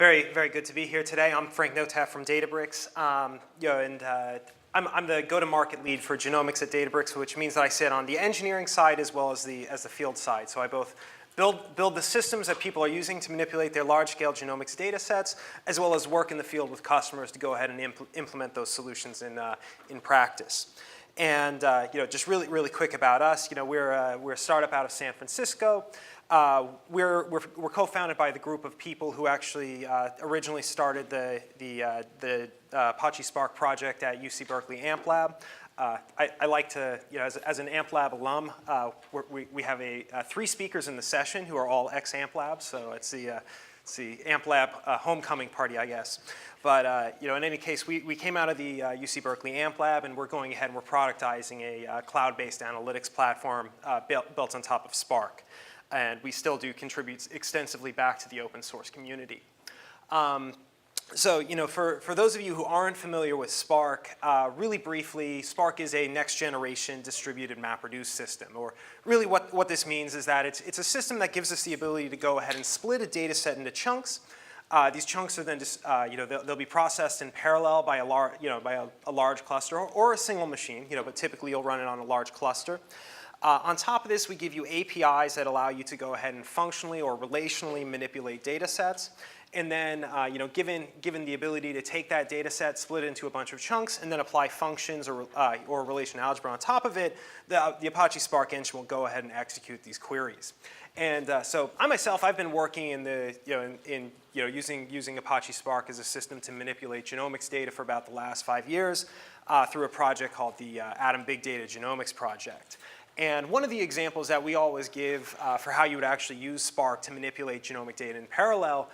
Very good to be here today. I'm Frank Nothaft from Databricks, I'm the go-to-market lead for genomics at Databricks, which means that I sit on the engineering side as well as the field side. So I both build the systems that people are using to manipulate their large-scale genomics data sets, as well as work in the field with customers to go ahead and implement those solutions in practice. And just really quick about us. We're a startup out of San Francisco. We're co-founded by the group of people who actually originally started the Apache Spark project at UC Berkeley Amp Lab. I like to, as an Amp Lab alum, we have 3 speakers in the session who are all ex-Amp Labs, so it's the Amp Lab homecoming party, I guess. But in any case, we came out of the UC Berkeley Amp Lab, and we're going ahead and we're productizing a cloud-based analytics platform built on top of Spark. And we still do contribute extensively back to the open source community. So for those of you who aren't familiar with Spark, really briefly, Spark is a next generation distributed MapReduce system. Or really what this means is that it's a system that gives us the ability to go ahead and split a data set into chunks. These chunks are then just, they'll be processed in parallel by a large cluster or a single machine, but typically you'll run it on a large cluster. On top of this, we give you APIs that allow you to go ahead and functionally or relationally manipulate data sets. And then, given the ability to take that data set, split it into a bunch of chunks, and then apply functions or relational algebra on top of it, the Apache Spark engine will go ahead and execute these queries. And so I myself, I've been working using Apache Spark as a system to manipulate genomics data for about the last 5 years through a project called the Atom Big Data Genomics project. And one of the examples that we always give for how you would actually use Spark to manipulate genomic data in parallel,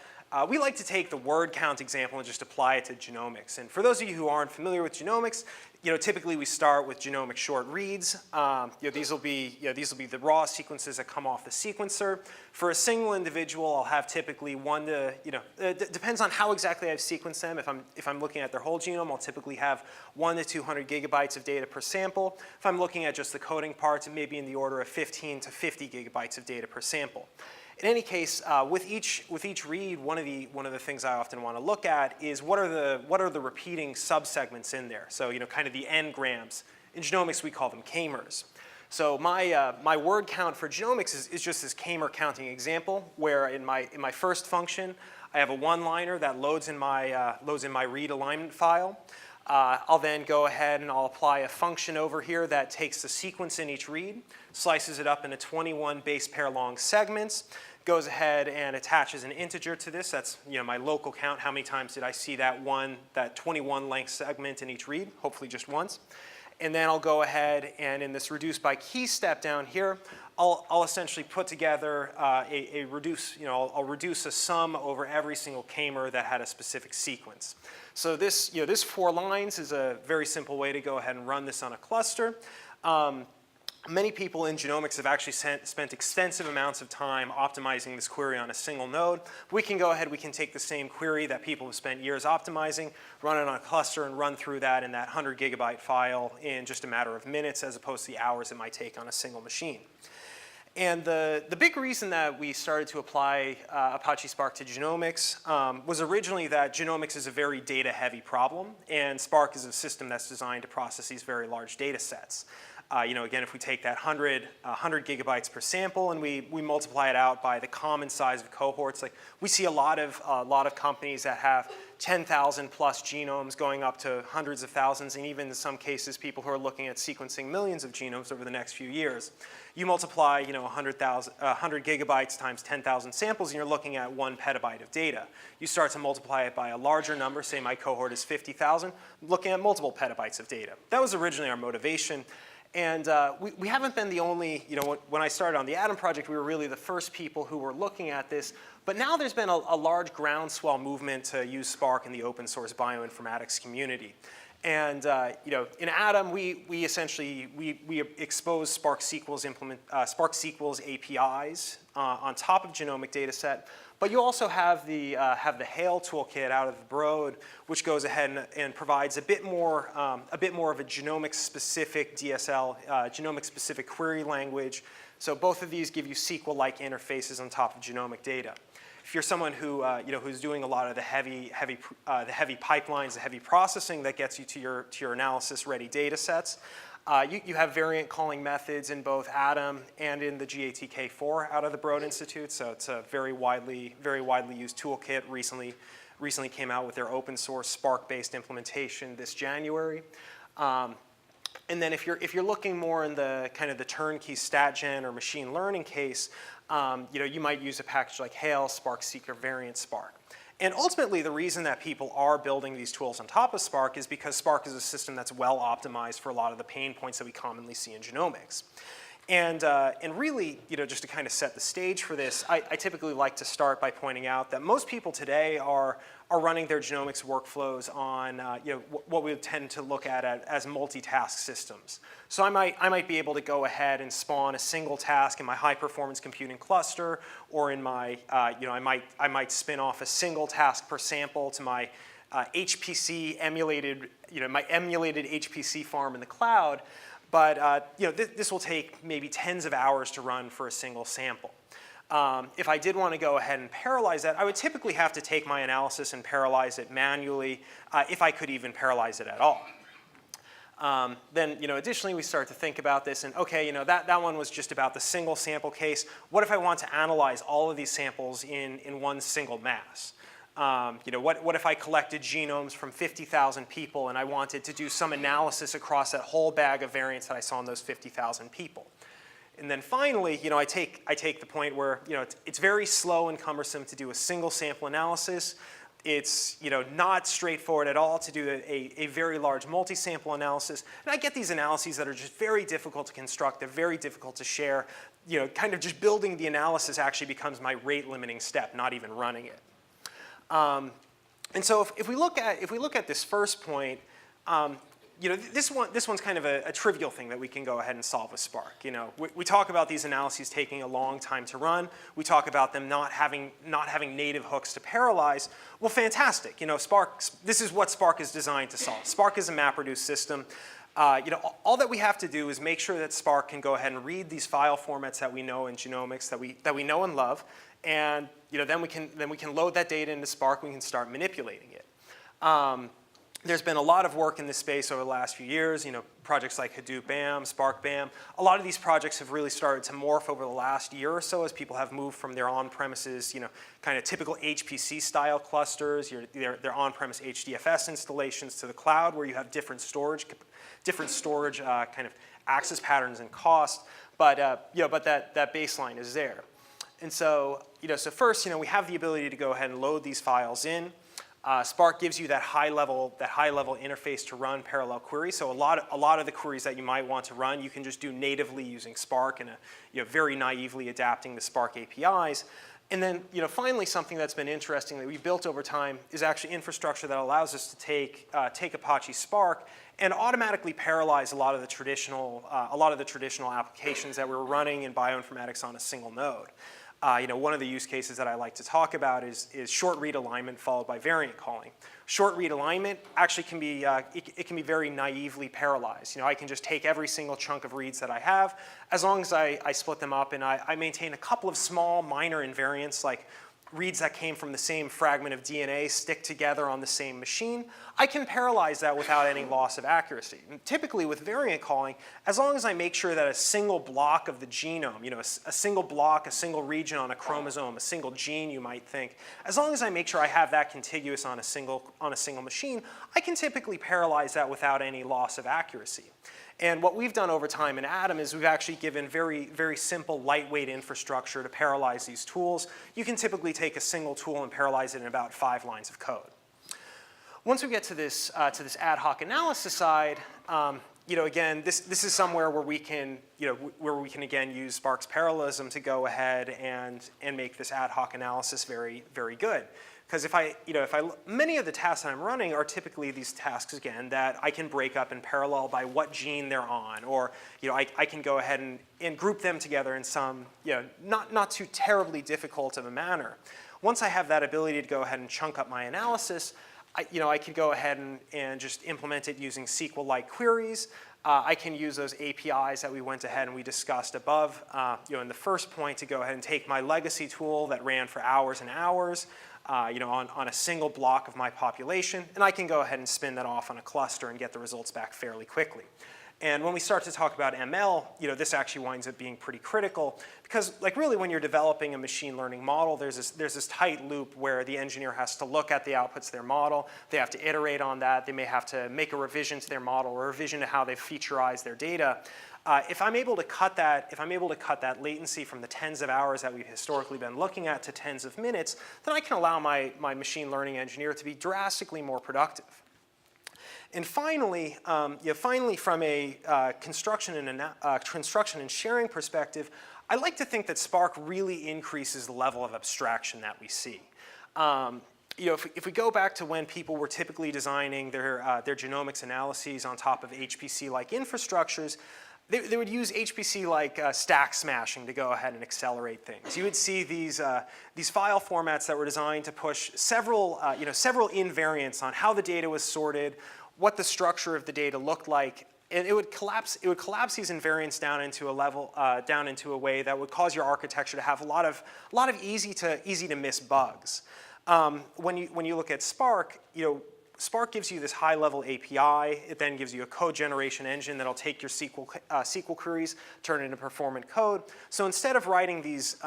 we like to take the word count example and just apply it to genomics. And for those of you who aren't familiar with genomics, typically we start with genomic short reads. These will be the raw sequences that come off the sequencer. For a single individual, I'll have typically it depends on how exactly I've sequenced them. If I'm looking at their whole genome, I'll typically have 100 to 200 gigabytes of data per sample. If I'm looking at just the coding parts, it may be in the order of 15 to 50 gigabytes of data per sample. In any case, with each read, one of the things I often want to look at is what are the repeating subsegments in there. So kind of the n-grams. In genomics, we call them k-mers. So my word count for genomics is just this k-mer counting example, where in my first function, I have a one-liner that loads in my read alignment file. I'll then go ahead and I'll apply a function over here that takes the sequence in each read, slices it up into 21 base pair long segments, goes ahead and attaches an integer to this. That's my local count. How many times did I see that 21 length segment in each read? Hopefully just once. And then I'll go ahead and in this reduce by key step down here, I'll essentially put together I'll reduce a sum over every single k-mer that had a specific sequence. So this 4 lines is a very simple way to go ahead and run this on a cluster. Many people in genomics have actually spent extensive amounts of time optimizing this query on a single node. We can go ahead, we can take the same query that people have spent years optimizing, run it on a cluster, and run through that in that 100 gigabyte file in just a matter of minutes as opposed to the hours it might take on a single machine. And the big reason that we started to apply Apache Spark to genomics was originally that genomics is a very data-heavy problem, and Spark is a system that's designed to process these very large data sets. Again, if we take that 100 gigabytes per sample and we multiply it out by the common size of cohorts, like we see a lot of companies that have 10,000 plus genomes going up to hundreds of thousands, and even in some cases, people who are looking at sequencing millions of genomes over the next few years. You multiply 100 gigabytes times 10,000 samples, and you're looking at 1 petabyte of data. You start to multiply it by a larger number, say my cohort is 50,000, looking at multiple petabytes of data. That was originally our motivation. And we haven't been the only, when I started on the Atom project, we were really the first people who were looking at this. But now there's been a large groundswell movement to use Spark in the open source bioinformatics community. And in Atom, we essentially expose Spark SQL's APIs on top of genomic data set. But you also have the Hail toolkit out of the Broad, which goes ahead and provides a bit more of a genomic-specific DSL, genomic-specific query language. So both of these give you SQL-like interfaces on top of genomic data. if you're someone who, who's doing a lot of the heavy pipelines, the heavy processing that gets you to your analysis-ready data sets, you have variant calling methods in both Atom and in the GATK4 out of the Broad Institute. So it's a very widely used toolkit. Recently came out with their open source Spark-based implementation this January. And then if you're looking more in the kind of the turnkey StatGen or machine learning case, you might use a package like Hail, Spark Seeker, Variant Spark. And ultimately, the reason that people are building these tools on top of Spark is because Spark is a system that's well optimized for a lot of the pain points that we commonly see in genomics. And really, just to kind of set the stage for this, I typically like to start by pointing out that most people today are running their genomics workflows on what we would tend to look at as multitask systems. So I might be able to go ahead and spawn a single task in my high-performance computing cluster, or in my I might spin off a single task per sample to my HPC emulated my emulated HPC farm in the cloud. But this will take maybe tens of hours to run for a single sample. If I did want to go ahead and parallelize that, I would typically have to take my analysis and parallelize it manually, if I could even parallelize it at all. Then, additionally, we start to think about this, and okay, that one was just about the single sample case. What if I want to analyze all of these samples in one single mass? What if I collected genomes from 50,000 people and I wanted to do some analysis across that whole bag of variants that I saw in those 50,000 people? And then finally, I take the point where it's very slow and cumbersome to do a single sample analysis. It's not straightforward at all to do a very large multi-sample analysis. And I get these analyses that are just very difficult to construct. They're very difficult to share. Kind of just building the analysis actually becomes my rate limiting step, not even running it. And so if we look at this first point, this one's kind of a trivial thing that we can go ahead and solve with Spark. We talk about these analyses taking a long time to run. We talk about them not having native hooks to parallelize. Well, fantastic. This is what Spark is designed to solve. Spark is a MapReduce system. All that we have to do is make sure that Spark can go ahead and read these file formats that we know in genomics that we know and love, and then we can load that data into Spark and we can start manipulating it. There's been a lot of work in this space over the last few years, projects like Hadoop BAM, Spark BAM. A lot of these projects have really started to morph over the last year or so as people have moved from their on-premises, kind of typical HPC style clusters, their on-premise HDFS installations, to the cloud where you have different storage kind of access patterns and cost, but that baseline is there. And so, so first, we have the ability to go ahead and load these files in. Spark gives you that high level interface to run parallel queries. So a lot of the queries that you might want to run, you can just do natively using Spark and very naively adapting the Spark APIs. And then, finally, something that's been interesting that we built over time is actually infrastructure that allows us to take Apache Spark and automatically parallelize a lot of the traditional applications that we were running in bioinformatics on a single node. One of the use cases that I like to talk about is short read alignment followed by variant calling. Short read alignment actually can be it can be very naively parallelized. I can just take every single chunk of reads that I have, as long as I split them up and I maintain a couple of small minor invariants, like reads that came from the same fragment of DNA stick together on the same machine. I can parallelize that without any loss of accuracy. And typically with variant calling, as long as I make sure that a single block of the genome, a single block, a single region on a chromosome, a single gene you might think, as long as I make sure I have that contiguous on a single machine, I can typically parallelize that without any loss of accuracy. And what we've done over time in Atom is we've actually given very, very simple, lightweight infrastructure to parallelize these tools. You can typically take a single tool and parallelize it in about 5 lines of code. Once we get to this ad hoc analysis side, again, this is somewhere where we can again use Spark's parallelism to go ahead and make this ad hoc analysis very, very good. Because many of the tasks that I'm running are typically these tasks, again, that I can break up in parallel by what gene they're on, or I can go ahead and group them together in some not too terribly difficult of a manner. Once I have that ability to go ahead and chunk up my analysis, I can go ahead and just implement it using SQL-like queries. I can use those APIs that we went ahead and we discussed above, in the first point, to go ahead and take my legacy tool that ran for hours and hours, on a single block of my population, and I can go ahead and spin that off on a cluster and get the results back fairly quickly. And when we start to talk about ML, this actually winds up being pretty critical because, really, when you're developing a machine learning model, there's this tight loop where the engineer has to look at the outputs of their model. They have to iterate on that. They may have to make a revision to their model or a revision to how they featureize their data. If I'm able to cut that latency from the tens of hours that we've historically been looking at to tens of minutes, then I can allow my machine learning engineer to be drastically more productive. And finally, from a construction and sharing perspective, I like to think that Spark really increases the level of abstraction that we see. If we go back to when people were typically designing their genomics analyses on top of HPC-like infrastructures, they would use HPC-like stack smashing to go ahead and accelerate things. You would see these file formats that were designed to push several invariants on how the data was sorted, what the structure of the data looked like, and it would collapse these invariants down into a way that would cause your architecture to have a lot of easy to miss bugs. When you look at Spark, Spark gives you this high-level API. It then gives you a code generation engine that'll take your SQL queries, turn it into performant code. So instead of writing these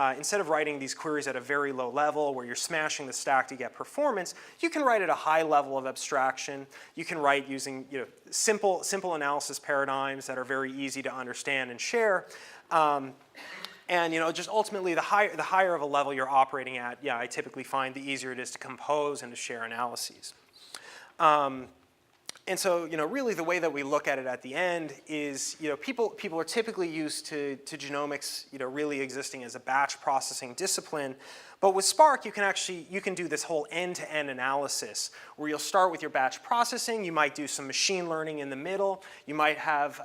queries at a very low level where you're smashing the stack to get performance, you can write at a high level of abstraction. You can write using simple analysis paradigms that are very easy to understand and share. And just ultimately, the higher of a level you're operating at, I typically find the easier it is to compose and to share analyses. And so, really the way that we look at it at the end is, people are typically used to genomics, really existing as a batch processing discipline. But with Spark, you can do this whole end-to-end analysis where you'll start with your batch processing. You might do some machine learning in the middle. You might have,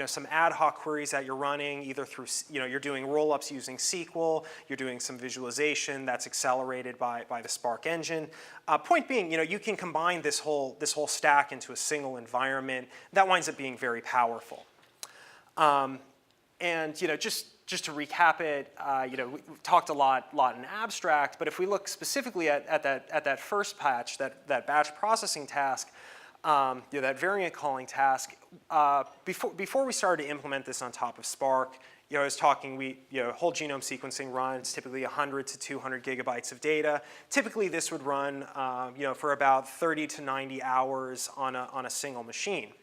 some ad hoc queries that you're running either through, you're doing roll-ups using SQL. You're doing some visualization that's accelerated by the Spark engine. Point being, you can combine this whole stack into a single environment. That winds up being very powerful. Just to recap it, we've talked a lot in abstract, but if we look specifically at that first patch, that batch processing task, that variant calling task, before we started to implement this on top of Spark, I was talking, whole genome sequencing runs typically 100 to 200 gigabytes of data. Typically, this would run, for about 30 to 90 hours on a single machine.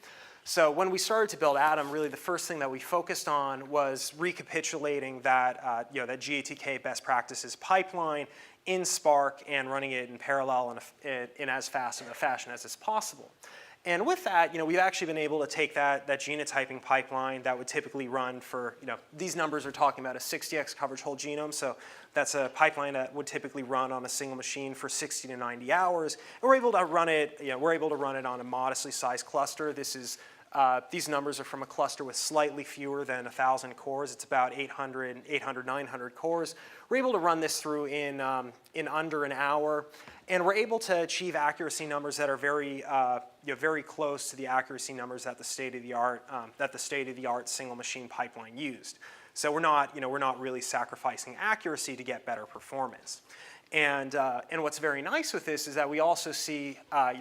So when we started to build Atom, really the first thing that we focused on was recapitulating that GATK best practices pipeline in Spark and running it in parallel in as fast of a fashion as is possible. And with that, we've actually been able to take that genotyping pipeline that would typically run for, these numbers are talking about a 60x coverage whole genome, so that's a pipeline that would typically run on a single machine for 60 to 90 hours. And we're able to run it, on a modestly sized cluster. These numbers are from a cluster with slightly fewer than 1,000 cores. It's about 800, 900 cores. We're able to run this through in under an hour, and we're able to achieve accuracy numbers that are very close to the accuracy numbers that the state-of-the-art single machine pipeline used. So we're not really sacrificing accuracy to get better performance. And what's very nice with this is that we also see,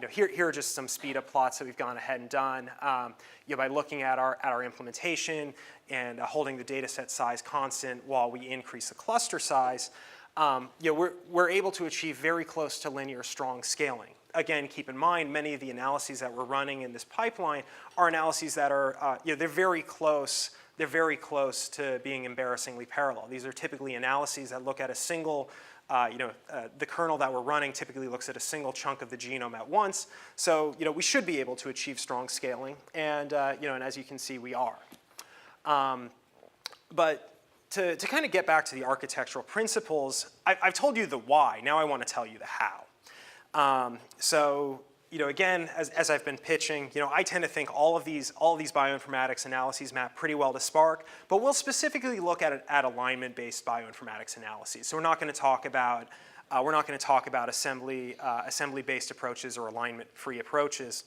here are just some speed up plots that we've gone ahead and done. By looking at our implementation and holding the data set size constant while we increase the cluster size, we're able to achieve very close to linear strong scaling. Again, keep in mind, many of the analyses that we're running in this pipeline are analyses that are, they're very close to being embarrassingly parallel. These are typically analyses that look at a single, the kernel that we're running typically looks at a single chunk of the genome at once. So, we should be able to achieve strong scaling, and and as you can see, we are. But to kind of get back to the architectural principles, I've told you the why. Now I want to tell you the how. Again, as I've been pitching, I tend to think all of these bioinformatics analyses map pretty well to Spark, but we'll specifically look at alignment-based bioinformatics analyses. So we're not going to talk about assembly-based approaches or alignment-free approaches.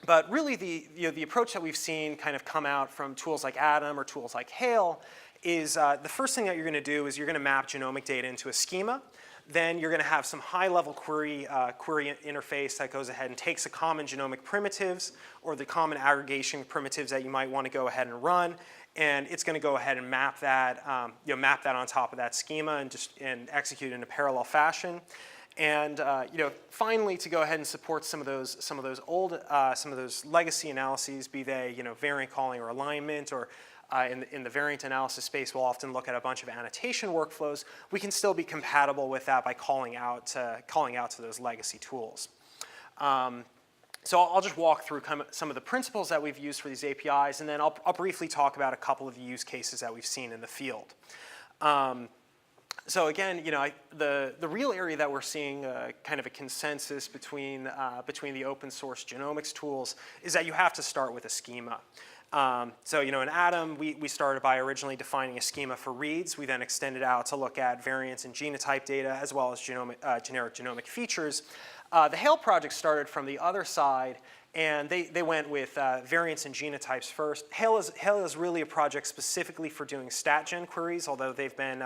But really, the approach that we've seen kind of come out from tools like Atom or tools like Hail is the first thing that you're going to do is you're going to map genomic data into a schema. Then you're going to have some high-level query interface that goes ahead and takes the common genomic primitives or the common aggregation primitives that you might want to go ahead and run, and it's going to go ahead and map that, map that on top of that schema and execute in a parallel fashion. And finally, to go ahead and support some of those legacy analyses, be they variant calling or alignment, or in the variant analysis space, we'll often look at a bunch of annotation workflows. We can still be compatible with that by calling out to those legacy tools. So I'll just walk through some of the principles that we've used for these APIs, and then I'll briefly talk about a couple of the use cases that we've seen in the field. So again, the real area that we're seeing kind of a consensus between the open source genomics tools is that you have to start with a schema. So in Atom, we started by originally defining a schema for reads. We then extended out to look at variants and genotype data as well as generic genomic features. The Hail project started from the other side, and they went with variants and genotypes first. Hail is really a project specifically for doing stat-gen queries, although they've been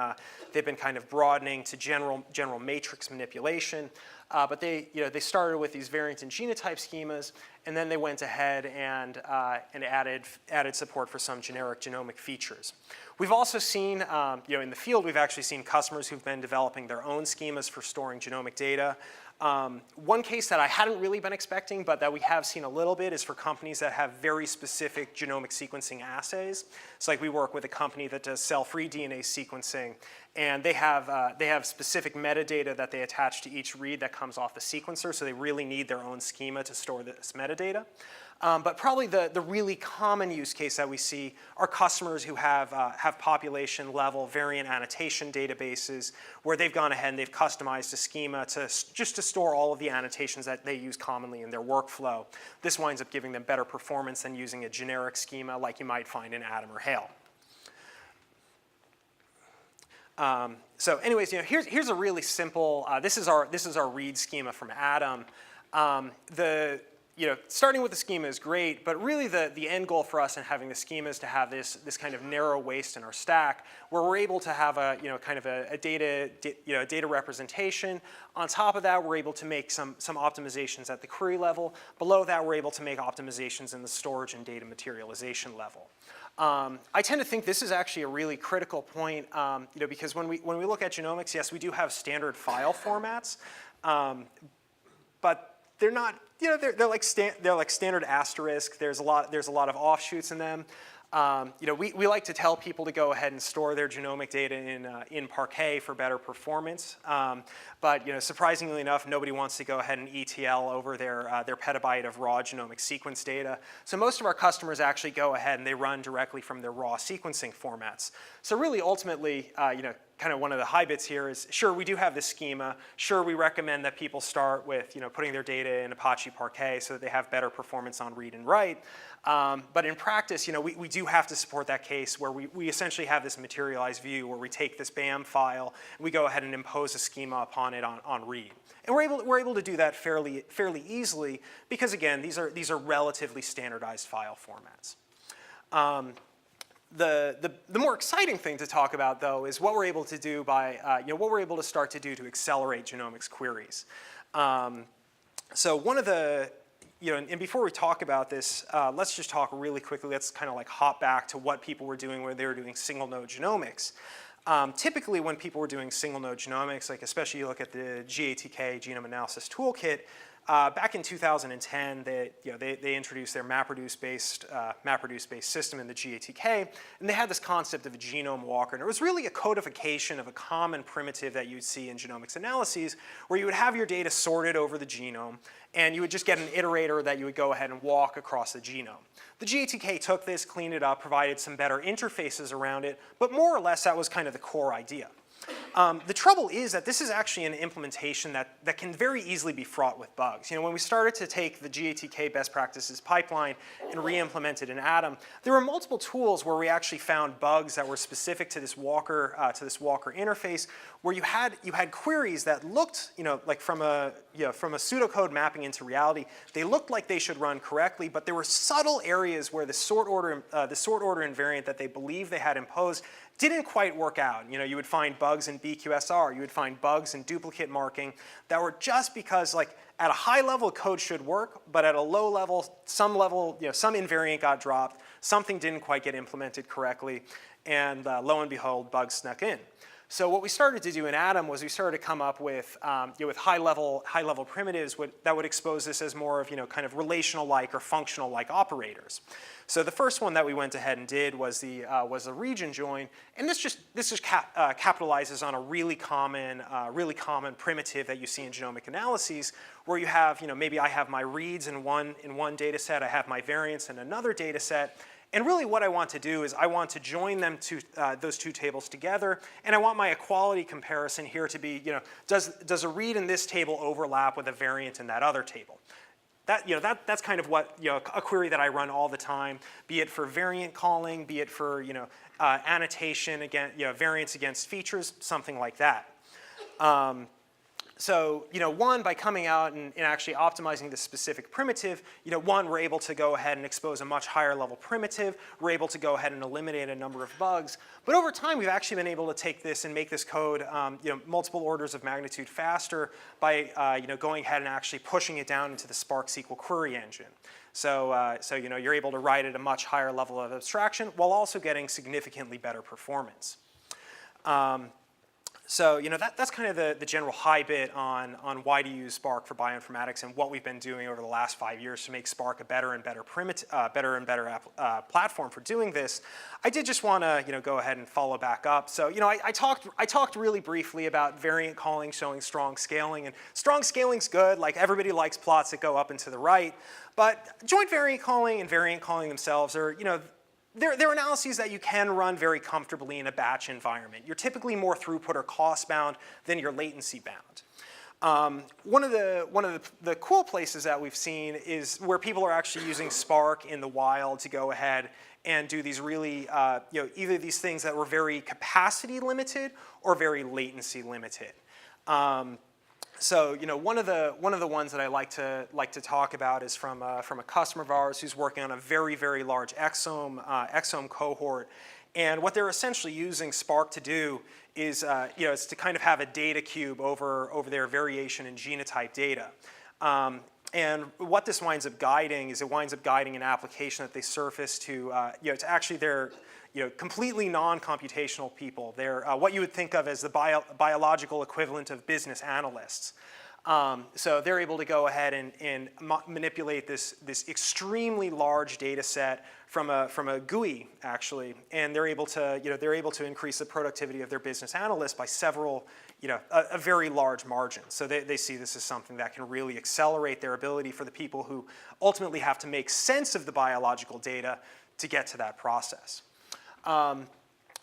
kind of broadening to general matrix manipulation. But they started with these variant and genotype schemas, and then they went ahead and added support for some generic genomic features. We've also seen, in the field, we've actually seen customers who've been developing their own schemas for storing genomic data. One case that I hadn't really been expecting, but that we have seen a little bit, is for companies that have very specific genomic sequencing assays. So like we work with a company that does cell-free DNA sequencing, and they have specific metadata that they attach to each read that comes off the sequencer, so they really need their own schema to store this metadata. But probably the really common use case that we see are customers who have population-level variant annotation databases where they've gone ahead and they've customized a schema just to store all of the annotations that they use commonly in their workflow. This winds up giving them better performance than using a generic schema like you might find in Atom or Hail. So anyways, here's a really simple, this is our read schema from Atom. Starting with the schema is great, but really the end goal for us in having the schema is to have this kind of narrow waist in our stack where we're able to have a data representation. On top of that, we're able to make some optimizations at the query level. Below that, we're able to make optimizations in the storage and data materialization level. I tend to think this is actually a really critical point, because when we look at genomics, yes, we do have standard file formats, but they're not. They're like standard asterisk. There's a lot of offshoots in them. We like to tell people to go ahead and store their genomic data in Parquet for better performance. But surprisingly enough, nobody wants to go ahead and ETL over their petabyte of raw genomic sequence data. So most of our customers actually go ahead and they run directly from their raw sequencing formats. So really, ultimately, kind of one of the high bits here is, sure, we do have this schema. Sure, we recommend that people start with putting their data in Apache Parquet so that they have better performance on read and write. But in practice, we do have to support that case where we essentially have this materialized view where we take this BAM file, and we go ahead and impose a schema upon it on read. And we're able to do that fairly easily because, again, these are relatively standardized file formats. The more exciting thing to talk about, though, is what we're able to do by what we're able to start to do to accelerate genomics queries. So one of the and before we talk about this, let's just talk really quickly. Let's kind of like hop back to what people were doing when they were doing single node genomics. Typically, when people were doing single node genomics, like especially you look at the GATK Genome Analysis Toolkit, back in 2010, they introduced their MapReduce-based system in the GATK, and they had this concept of a genome walker. And it was really a codification of a common primitive that you'd see in genomics analyses, where you would have your data sorted over the genome, and you would just get an iterator that you would go ahead and walk across the genome. The GATK took this, cleaned it up, provided some better interfaces around it, but more or less that was kind of the core idea. The trouble is that this is actually an implementation that can very easily be fraught with bugs. When we started to take the GATK best practices pipeline and re-implement it in Atom, there were multiple tools where we actually found bugs that were specific to this Walker interface, where you had queries that looked, like from a pseudocode mapping into reality, they looked like they should run correctly, but there were subtle areas where the sort order invariant that they believed they had imposed didn't quite work out. You would find bugs in BQSR, you would find bugs in duplicate marking that were just because, like, at a high level, code should work, but at a low level, some invariant got dropped, something didn't quite get implemented correctly, and lo and behold, bugs snuck in. So what we started to do in Atom was we started to come up with, with high-level primitives that would expose this as more of, kind of relational-like or functional-like operators. So the first one that we went ahead and did was the region join, and this just capitalizes on a really common primitive that you see in genomic analyses, where you have, maybe I have my reads in one data set, I have my variants in another data set. And really what I want to do is I want to join them to those two tables together, and I want my equality comparison here to be, does a read in this table overlap with a variant in that other table? That's kind of what, a query that I run all the time, be it for variant calling, be it for, annotation, again, variance against features, something like that. So, one, by coming out and actually optimizing this specific primitive, one, we're able to go ahead and expose a much higher level primitive. We're able to go ahead and eliminate a number of bugs. But over time, we've actually been able to take this and make this code, multiple orders of magnitude faster by, going ahead and actually pushing it down into the Spark SQL query engine. So, you're able to write at a much higher level of abstraction while also getting significantly better performance. So that's kind of the general high bit on why to use Spark for bioinformatics and what we've been doing over the last 5 years to make Spark a better and better platform for doing this. I did just want to go ahead and follow back up. So I talked really briefly about variant calling showing strong scaling, and strong scaling's good. Like, everybody likes plots that go up and to the right, but joint variant calling and variant calling themselves are they're analyses that you can run very comfortably in a batch environment. You're typically more throughput or cost bound than you're latency bound. One of the cool places that we've seen is where people are actually using Spark in the wild to go ahead and do these really, either these things that were very capacity limited or very latency limited. So one of the ones that I like to talk about is from a customer of ours who's working on a very, very large exome cohort, and what they're essentially using Spark to do is is to kind of have a data cube over their variation in genotype data. And what this winds up guiding is it winds up guiding an application that they surface to to actually their completely non-computational people. They're what you would think of as the biological equivalent of business analysts. So they're able to go ahead and manipulate this extremely large data set from a GUI, actually, and they're able to increase the productivity of their business analysts by several, a very large margin. So they see this as something that can really accelerate their ability for the people who ultimately have to make sense of the biological data to get to that process.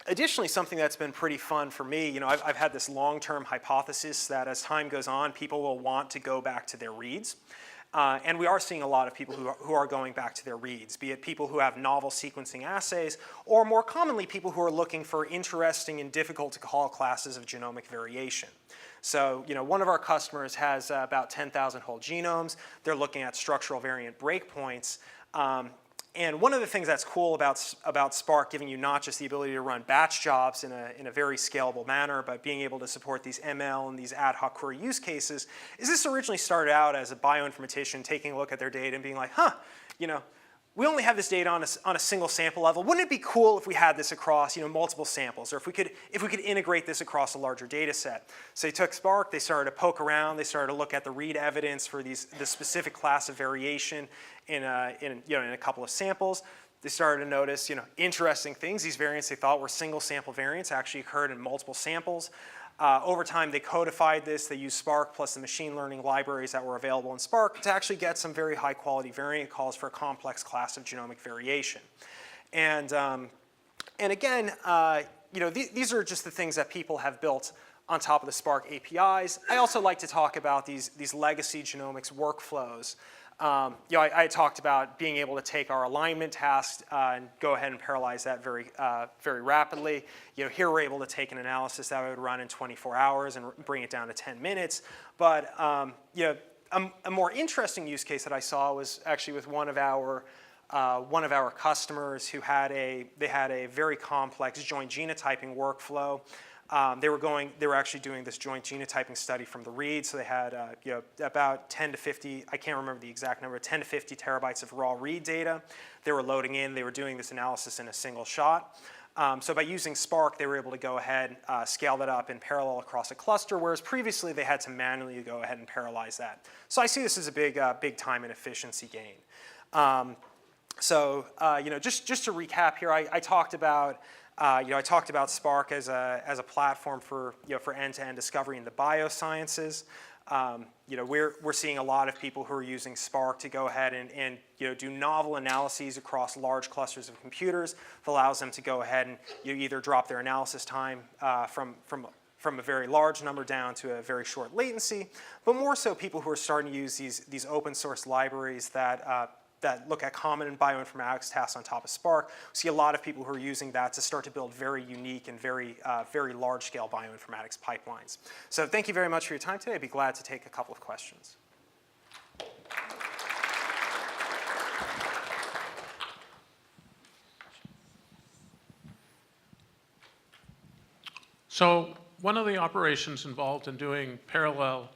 Additionally, something that's been pretty fun for me, I've had this long-term hypothesis that as time goes on, people will want to go back to their reads. And we are seeing a lot of people who are going back to their reads, be it people who have novel sequencing assays, or more commonly, people who are looking for interesting and difficult to call classes of genomic variation. So, one of our customers has about 10,000 whole genomes. They're looking at structural variant breakpoints. And one of the things that's cool about Spark, giving you not just the ability to run batch jobs in a very scalable manner, but being able to support these ML and these ad hoc query use cases, is this originally started out as a bioinformatician taking a look at their data and being like, we only have this data on a single sample level. Wouldn't it be cool if we had this across multiple samples, or if we could integrate this across a larger data set? So they took Spark, they started to poke around, they started to look at the read evidence for the specific class of variation in a couple of samples. They started to notice interesting things. These variants they thought were single sample variants actually occurred in multiple samples. Over time, they codified this. They used Spark plus the machine learning libraries that were available in Spark to actually get some very high quality variant calls for a complex class of genomic variation. And again, these are just the things that people have built on top of the Spark APIs. I also like to talk about these legacy genomics workflows. I talked about being able to take our alignment tasks and go ahead and parallelize that very rapidly. Here we're able to take an analysis that would run in 24 hours and bring it down to 10 minutes. But a more interesting use case that I saw was actually with one of our customers who had a very complex joint genotyping workflow. They were actually doing this joint genotyping study from the read, so they had about 10 to 50, I can't remember the exact number, 10 to 50 terabytes of raw read data. They were loading in, they were doing this analysis in a single shot. So by using Spark, they were able to go ahead, scale that up in parallel across a cluster, whereas previously they had to manually go ahead and parallelize that. So I see this as a big time and efficiency gain. Just to recap here, I talked about Spark as a platform for end-to-end discovery in the biosciences. We're seeing a lot of people who are using Spark to go ahead and do novel analyses across large clusters of computers. That allows them to go ahead and either drop their analysis time from a very large number down to a very short latency, but more so people who are starting to use these open source libraries that look at common bioinformatics tasks on top of Spark. We see a lot of people who are using that to start to build very unique and very large-scale bioinformatics pipelines. So thank you very much for your time today. I'd be glad to take a couple of questions. So one of the operations involved in doing parallel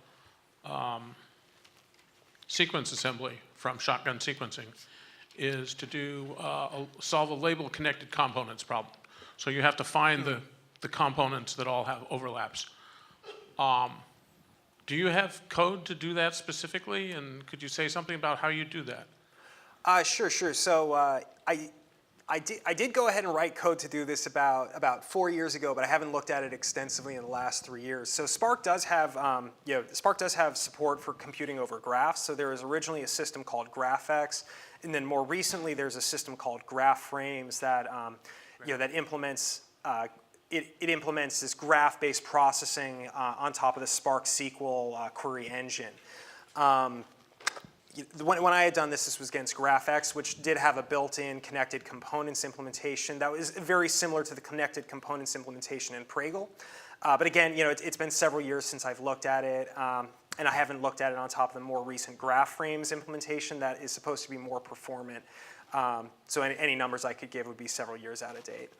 sequence assembly from shotgun sequencing is to solve a label connected components problem. So you have to find the components that all have overlaps. Do you have code to do that specifically? And could you say something about how you do that? Sure. So I did go ahead and write code to do this about 4 years ago, but I haven't looked at it extensively in the last 3 years. So Spark does have support for computing over graphs. So there was originally a system called GraphX, and then more recently there's a system called GraphFrames that that implements it implements this graph-based processing on top of the Spark SQL query engine. When I had done this was against GraphX, which did have a built-in connected components implementation that was very similar to the connected components implementation in Pragle. But again, it's been several years since I've looked at it, and I haven't looked at it on top of the more recent GraphFrames implementation that is supposed to be more performant. So any numbers I could give would be several years out of date.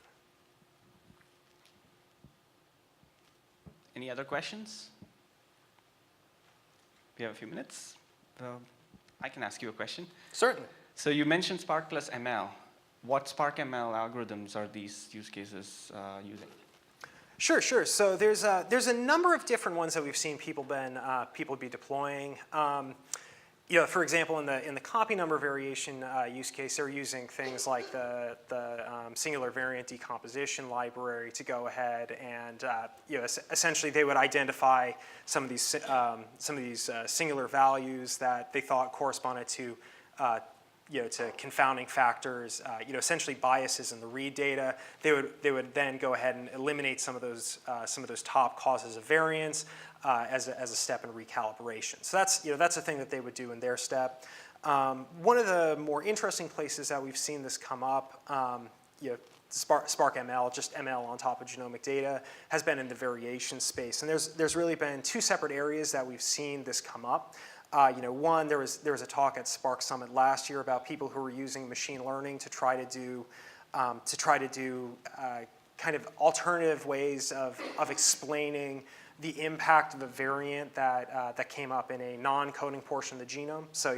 Any other questions? We have a few minutes. I can ask you a question. Certainly. So you mentioned Spark plus ML. What Spark ML algorithms are these use cases using? Sure. So there's a number of different ones that we've seen people be deploying. For example, in the copy number variation use case, they're using things like the singular variant decomposition library to go ahead and essentially they would identify some of these singular values that they thought corresponded to confounding factors, essentially biases in the read data. They would then go ahead and eliminate some of those top causes of variance as a step in recalibration. So that's a thing that they would do in their step. One of the more interesting places that we've seen this come up, Spark ML, just ML on top of genomic data, has been in the variation space. And there's really been two separate areas that we've seen this come up. One, there was a talk at Spark Summit last year about people who were using machine learning to try to do kind of alternative ways of explaining the impact of a variant that came up in a non-coding portion of the genome. So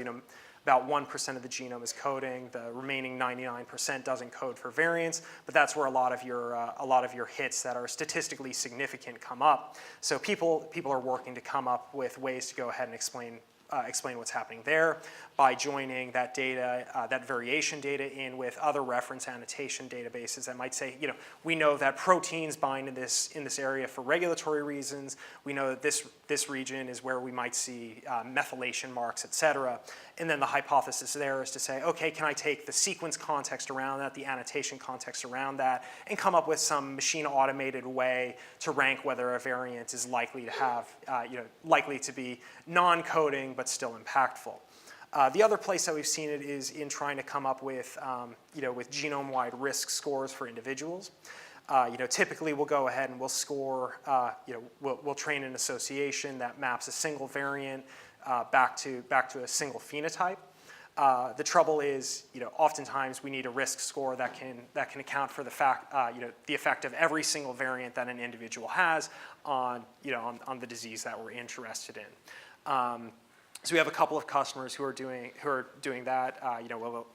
about 1% of the genome is coding. The remaining 99% doesn't code for variants, but that's where a lot of your hits that are statistically significant come up. So people are working to come up with ways to go ahead and explain explain what's happening there by joining that data, that variation data in with other reference annotation databases that might say, we know that proteins bind in this area for regulatory reasons. We know that this region is where we might see methylation marks, et cetera. And then the hypothesis there is to say, okay, can I take the sequence context around that, the annotation context around that, and come up with some machine automated way to rank whether a variant is likely to have, likely to be non-coding but still impactful. The other place that we've seen it is in trying to come up with, with genome-wide risk scores for individuals. Typically we'll go ahead and we'll score, we'll train an association that maps a single variant back to a single phenotype. The trouble is, oftentimes we need a risk score that can account for the fact, the effect of every single variant that an individual has on the disease that we're interested in. So we have a couple of customers who are doing that.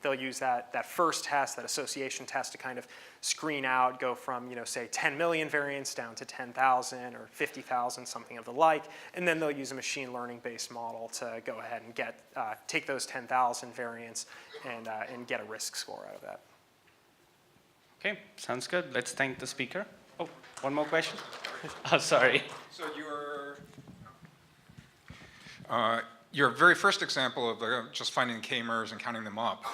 They'll use that first test, that association test, to kind of screen out, go from say 10 million variants down to 10,000 or 50,000, something of the like, and then they'll use a machine learning based model to go ahead and take those 10,000 variants and get a risk score out of that. Okay, sounds good. Let's thank the speaker. Oh, one more question. Oh, sorry. So your very first example of just finding k-mers and counting them up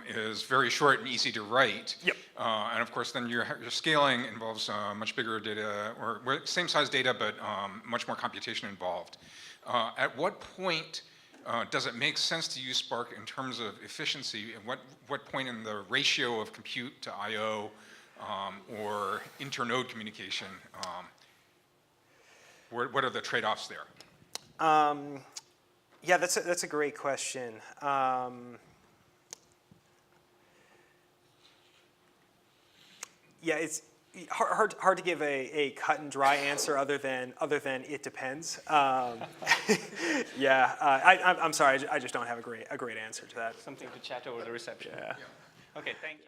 is very short and easy to write. Yep. And of course, then your scaling involves much bigger data, or same size data, but much more computation involved. At what point does it make sense to use Spark in terms of efficiency, and what point in the ratio of compute to I/O or internode communication? What are the trade-offs there? Yeah, that's a great question. Yeah, it's hard to give a cut and dry answer other than it depends. Yeah, I'm sorry, I just don't have a great answer to that. Something to chat over the reception. Yeah. Okay, thank you.